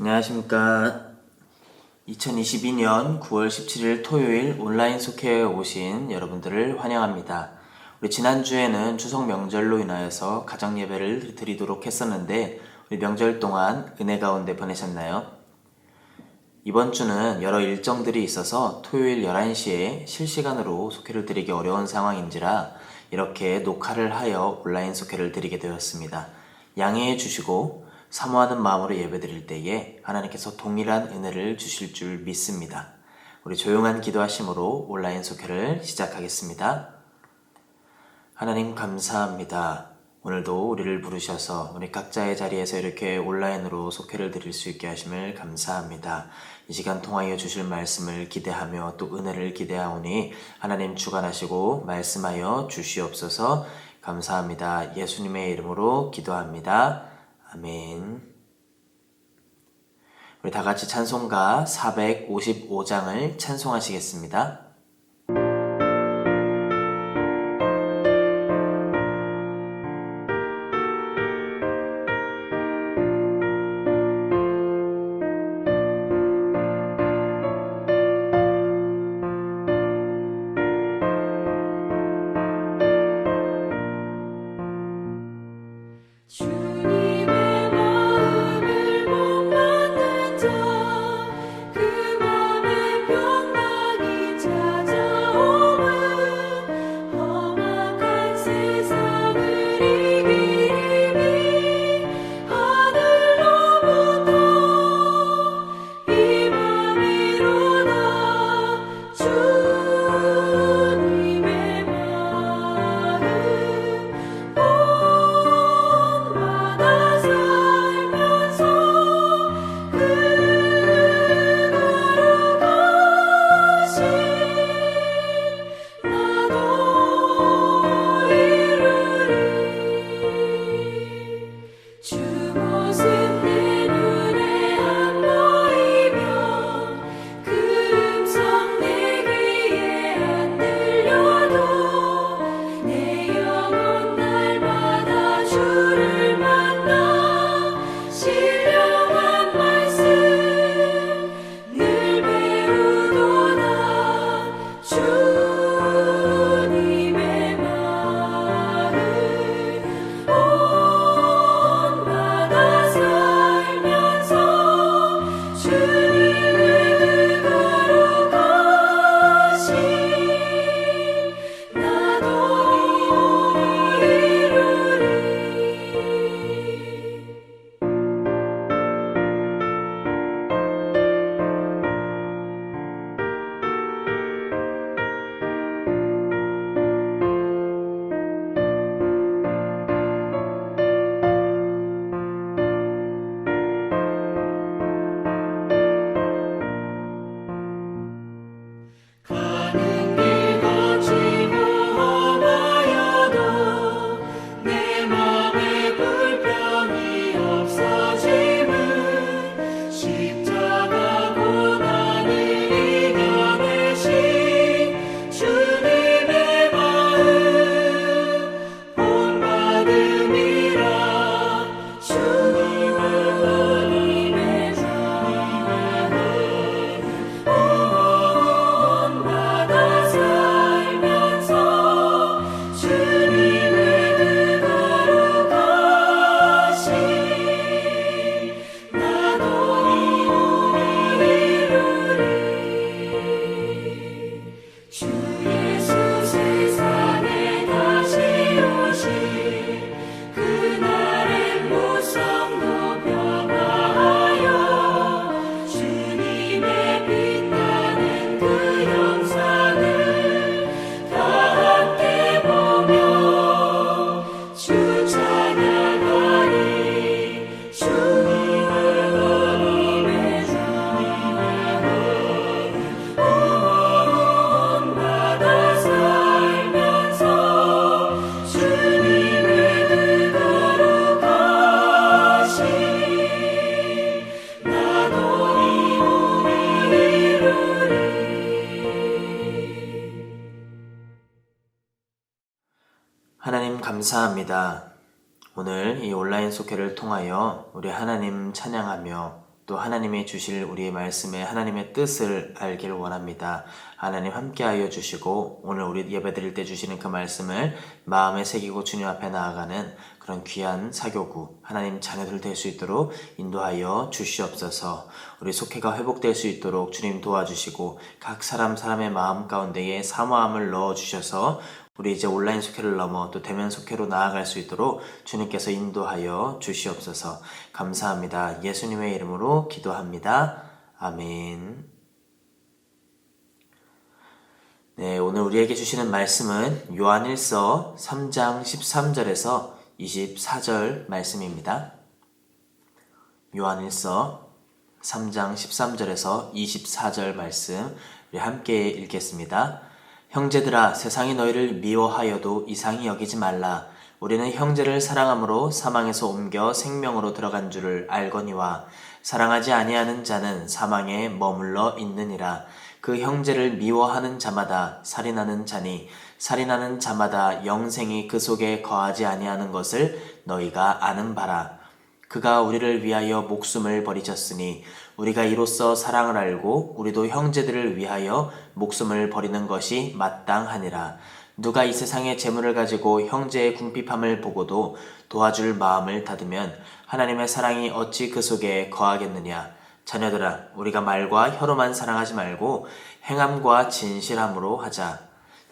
안녕하십니까. 2022년 9월 17일 토요일 온라인 속회에 오신 여러분들을 환영합니다. 우리 지난주에는 추석 명절로 인하여서 가정 예배를 드리도록 했었는데 우리 명절 동안 은혜 가운데 보내셨나요? 이번 주는 여러 일정들이 있어서 토요일 11시에 실시간으로 속회를 드리기 어려운 상황인지라 이렇게 녹화를 하여 온라인 속회를 드리게 되었습니다. 양해해 주시고 사모하는 마음으로 예배드릴 때에 하나님께서 동일한 은혜를 주실 줄 믿습니다. 우리 조용한 기도하심으로 온라인 속회를 시작하겠습니다. 하나님 감사합니다. 오늘도 우리를 부르셔서 우리 각자의 자리에서 이렇게 온라인으로 속회를 드릴 수 있게 하심을 감사합니다. 이 시간 통하여 주실 말씀을 기대하며 또 은혜를 기대하오니 하나님 주관하시고 말씀하여 주시옵소서. 감사합니다. 예수님의 이름으로 기도합니다. 아멘. 우리 다 같이 찬송가 455장을 찬송하시겠습니다. 하나님 감사합니다. 오늘 이 온라인 속회를 통하여 우리 하나님 찬양하며 또 하나님이 주실 우리의 말씀에 하나님의 뜻을 알기를 원합니다. 하나님 함께하여 주시고 오늘 우리 예배드릴 때 주시는 그 말씀을 마음에 새기고 주님 앞에 나아가는 그런 귀한 사교구 하나님 자녀들 될 수 있도록 인도하여 주시옵소서. 우리 속회가 회복될 수 있도록 주님 도와주시고 각 사람의 마음 가운데에 사모함을 넣어주셔서 우리 이제 온라인 속회를 넘어 또 대면 속회로 나아갈 수 있도록 주님께서 인도하여 주시옵소서. 감사합니다. 예수님의 이름으로 기도합니다. 아멘. 네, 오늘 우리에게 주시는 말씀은 요한일서 3장 13절에서 24절 말씀입니다. 요한일서 3장 13절에서 24절 말씀 우리 함께 읽겠습니다. 형제들아, 세상이 너희를 미워하여도 이상히 여기지 말라. 우리는 형제를 사랑함으로 사망에서 옮겨 생명으로 들어간 줄을 알거니와 사랑하지 아니하는 자는 사망에 머물러 있느니라. 그 형제를 미워하는 자마다 살인하는 자니 살인하는 자마다 영생이 그 속에 거하지 아니하는 것을 너희가 아는 바라. 그가 우리를 위하여 목숨을 버리셨으니 우리가 이로써 사랑을 알고 우리도 형제들을 위하여 목숨을 버리는 것이 마땅하니라. 누가 이 세상의 재물을 가지고 형제의 궁핍함을 보고도 도와줄 마음을 닫으면 하나님의 사랑이 어찌 그 속에 거하겠느냐. 자녀들아, 우리가 말과 혀로만 사랑하지 말고 행함과 진실함으로 하자.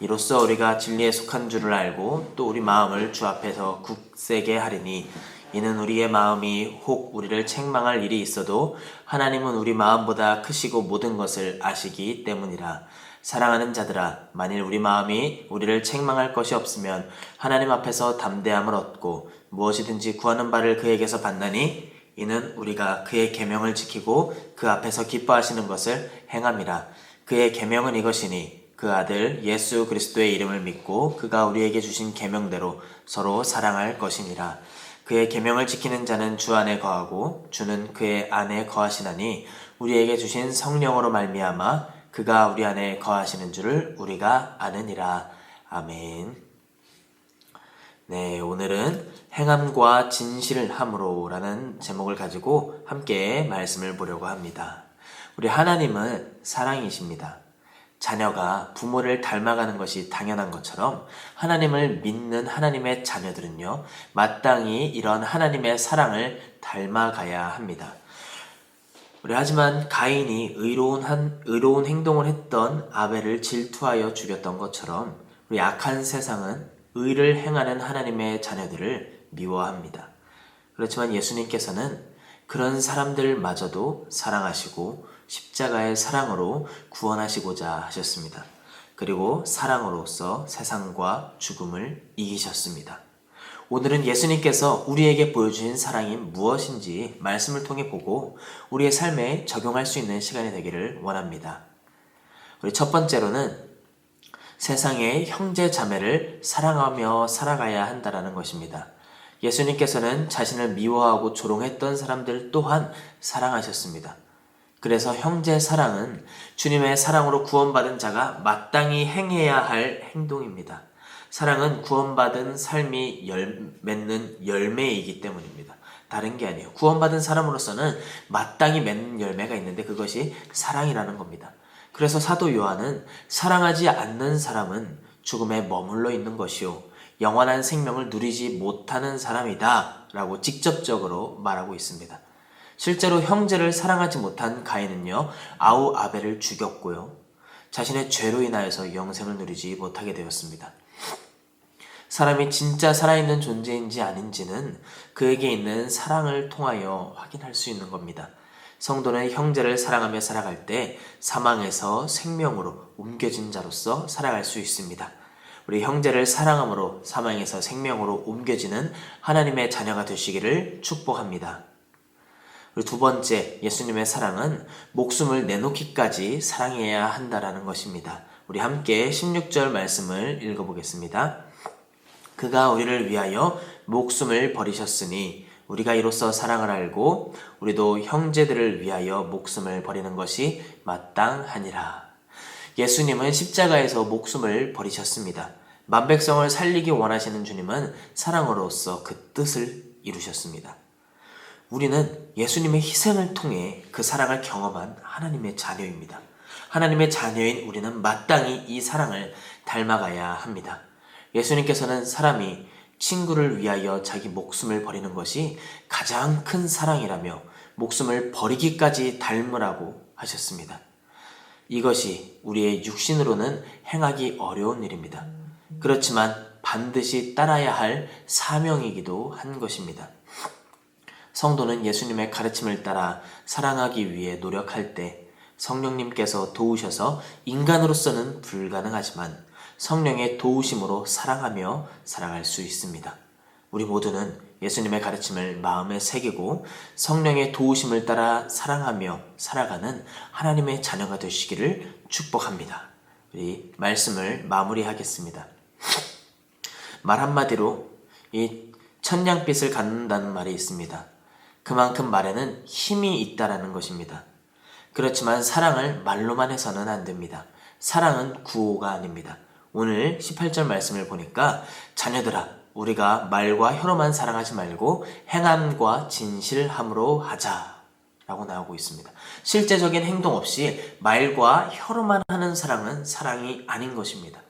이로써 우리가 진리에 속한 줄을 알고 또 우리 마음을 주 앞에서 굳세게 하리니 이는 우리의 마음이 혹 우리를 책망할 일이 있어도 하나님은 우리 마음보다 크시고 모든 것을 아시기 때문이라. 사랑하는 자들아, 만일 우리 마음이 우리를 책망할 것이 없으면 하나님 앞에서 담대함을 얻고 무엇이든지 구하는 바를 그에게서 받나니 이는 우리가 그의 계명을 지키고 그 앞에서 기뻐하시는 것을 행함이라. 그의 계명은 이것이니 그 아들 예수 그리스도의 이름을 믿고 그가 우리에게 주신 계명대로 서로 사랑할 것이니라. 그의 계명을 지키는 자는 주 안에 거하고 주는 그의 안에 거하시나니 우리에게 주신 성령으로 말미암아 그가 우리 안에 거하시는 줄을 우리가 아느니라. 아멘. 네, 오늘은 행함과 진실함으로 라는 제목을 가지고 함께 말씀을 보려고 합니다. 우리 하나님은 사랑이십니다. 자녀가 부모를 닮아가는 것이 당연한 것처럼 하나님을 믿는 하나님의 자녀들은요, 마땅히 이런 하나님의 사랑을 닮아가야 합니다. 하지만 가인이 의로운 행동을 했던 아벨을 질투하여 죽였던 것처럼 우리 악한 세상은 의를 행하는 하나님의 자녀들을 미워합니다. 그렇지만 예수님께서는 그런 사람들마저도 사랑하시고 십자가의 사랑으로 구원하시고자 하셨습니다. 그리고 사랑으로서 세상과 죽음을 이기셨습니다. 오늘은 예수님께서 우리에게 보여주신 사랑이 무엇인지 말씀을 통해 보고 우리의 삶에 적용할 수 있는 시간이 되기를 원합니다. 우리 첫 번째로는 세상의 형제 자매를 사랑하며 살아가야 한다는 것입니다. 예수님께서는 자신을 미워하고 조롱했던 사람들 또한 사랑하셨습니다. 그래서 형제 사랑은 주님의 사랑으로 구원받은 자가 마땅히 행해야 할 행동입니다. 사랑은 구원받은 삶이 맺는 열매이기 때문입니다. 다른 게 아니에요. 구원받은 사람으로서는 마땅히 맺는 열매가 있는데 그것이 사랑이라는 겁니다. 그래서 사도 요한은 사랑하지 않는 사람은 죽음에 머물러 있는 것이요 영원한 생명을 누리지 못하는 사람이다 라고 직접적으로 말하고 있습니다. 실제로 형제를 사랑하지 못한 가인은요, 아우 아벨을 죽였고요, 자신의 죄로 인하여서 영생을 누리지 못하게 되었습니다. 사람이 진짜 살아있는 존재인지 아닌지는 그에게 있는 사랑을 통하여 확인할 수 있는 겁니다. 성도는 형제를 사랑하며 살아갈 때 사망에서 생명으로 옮겨진 자로서 살아갈 수 있습니다. 우리 형제를 사랑함으로 사망에서 생명으로 옮겨지는 하나님의 자녀가 되시기를 축복합니다. 그리고 두 번째, 예수님의 사랑은 목숨을 내놓기까지 사랑해야 한다라는 것입니다. 우리 함께 16절 말씀을 읽어보겠습니다. 그가 우리를 위하여 목숨을 버리셨으니 우리가 이로써 사랑을 알고 우리도 형제들을 위하여 목숨을 버리는 것이 마땅하니라. 예수님은 십자가에서 목숨을 버리셨습니다. 만백성을 살리기 원하시는 주님은 사랑으로서 그 뜻을 이루셨습니다. 우리는 예수님의 희생을 통해 그 사랑을 경험한 하나님의 자녀입니다. 하나님의 자녀인 우리는 마땅히 이 사랑을 닮아가야 합니다. 예수님께서는 사람이 친구를 위하여 자기 목숨을 버리는 것이 가장 큰 사랑이라며 목숨을 버리기까지 닮으라고 하셨습니다. 이것이 우리의 육신으로는 행하기 어려운 일입니다. 그렇지만 반드시 따라야 할 사명이기도 한 것입니다. 성도는 예수님의 가르침을 따라 사랑하기 위해 노력할 때 성령님께서 도우셔서 인간으로서는 불가능하지만 성령의 도우심으로 사랑하며 살아갈 수 있습니다. 우리 모두는 예수님의 가르침을 마음에 새기고 성령의 도우심을 따라 사랑하며 살아가는 하나님의 자녀가 되시기를 축복합니다. 우리 말씀을 마무리하겠습니다. 말 한마디로 이 천냥빛을 갖는다는 말이 있습니다. 그만큼 말에는 힘이 있다라는 것입니다. 그렇지만 사랑을 말로만 해서는 안 됩니다. 사랑은 구호가 아닙니다. 오늘 18절 말씀을 보니까 자녀들아 우리가 말과 혀로만 사랑하지 말고 행함과 진실함으로 하자 라고 나오고 있습니다. 실제적인 행동 없이 말과 혀로만 하는 사랑은 사랑이 아닌 것입니다.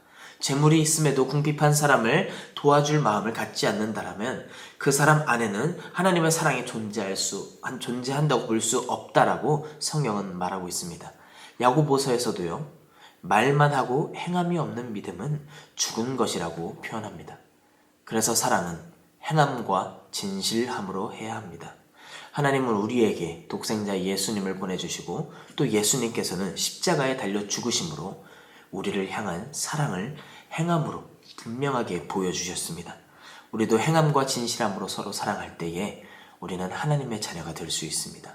재물이 있음에도 궁핍한 사람을 도와줄 마음을 갖지 않는다라면 그 사람 안에는 하나님의 사랑이 존재한다고 볼 수 없다라고 성경은 말하고 있습니다. 야고보서에서도요. 말만 하고 행함이 없는 믿음은 죽은 것이라고 표현합니다. 그래서 사랑은 행함과 진실함으로 해야 합니다. 하나님은 우리에게 독생자 예수님을 보내주시고 또 예수님께서는 십자가에 달려 죽으심으로 우리를 향한 사랑을 행함으로 분명하게 보여주셨습니다. 우리도 행함과 진실함으로 서로 사랑할 때에 우리는 하나님의 자녀가 될 수 있습니다.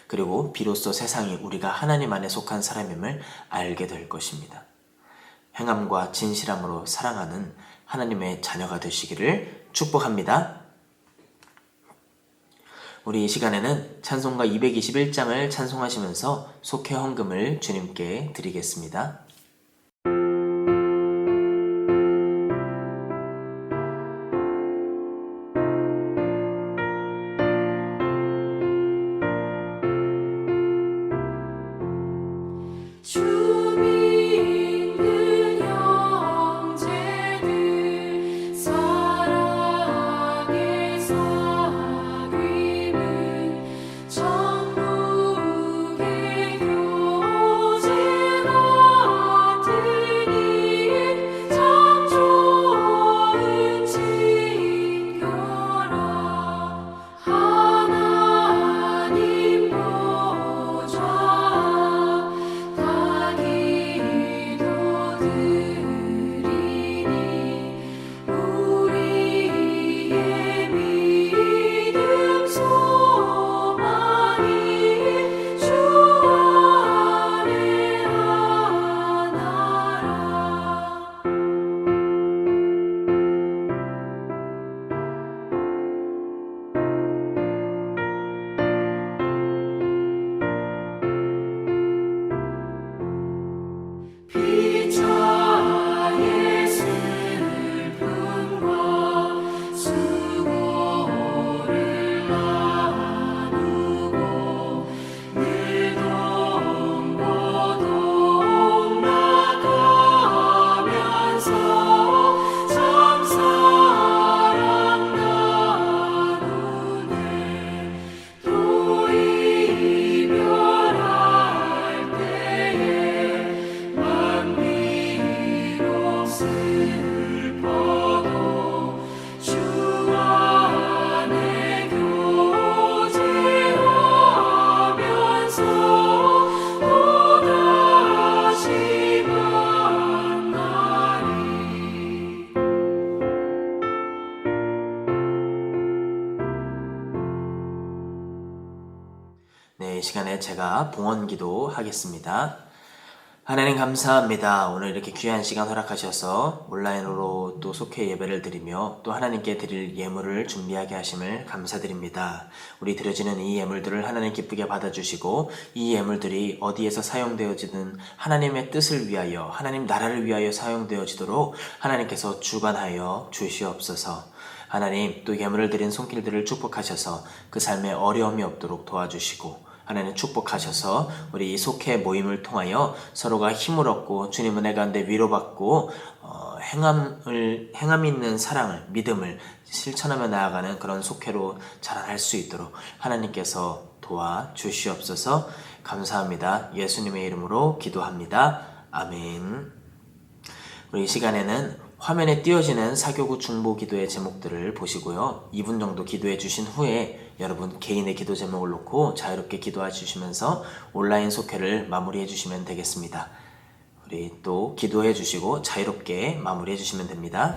그리고 비로소 세상이 우리가 하나님 안에 속한 사람임을 알게 될 것입니다. 행함과 진실함으로 사랑하는 하나님의 자녀가 되시기를 축복합니다. 우리 이 시간에는 찬송가 221장을 찬송하시면서 속회 헌금을 주님께 드리겠습니다. 네, 이 시간에 제가 봉헌기도 하겠습니다. 하나님 감사합니다. 오늘 이렇게 귀한 시간 허락하셔서 온라인으로 또 속회 예배를 드리며 또 하나님께 드릴 예물을 준비하게 하심을 감사드립니다. 우리 드려지는 이 예물들을 하나님 기쁘게 받아주시고 이 예물들이 어디에서 사용되어지든 하나님의 뜻을 위하여 하나님 나라를 위하여 사용되어지도록 하나님께서 주관하여 주시옵소서. 하나님 또 예물을 드린 손길들을 축복하셔서 그 삶에 어려움이 없도록 도와주시고 하나님 축복하셔서 우리 이 속회 모임을 통하여 서로가 힘을 얻고 주님 은혜 가운데 위로받고 행함 있는 사랑을 믿음을 실천하며 나아가는 그런 속회로 자라날 수 있도록 하나님께서 도와주시옵소서. 감사합니다. 예수님의 이름으로 기도합니다. 아멘. 우리 이 시간에는 화면에 띄어지는 사교구 중보 기도의 제목들을 보시고요. 2분 정도 기도해 주신 후에 여러분 개인의 기도 제목을 놓고 자유롭게 기도해 주시면서 온라인 속회를 마무리해 주시면 되겠습니다. 우리 또 기도해 주시고 자유롭게 마무리해 주시면 됩니다.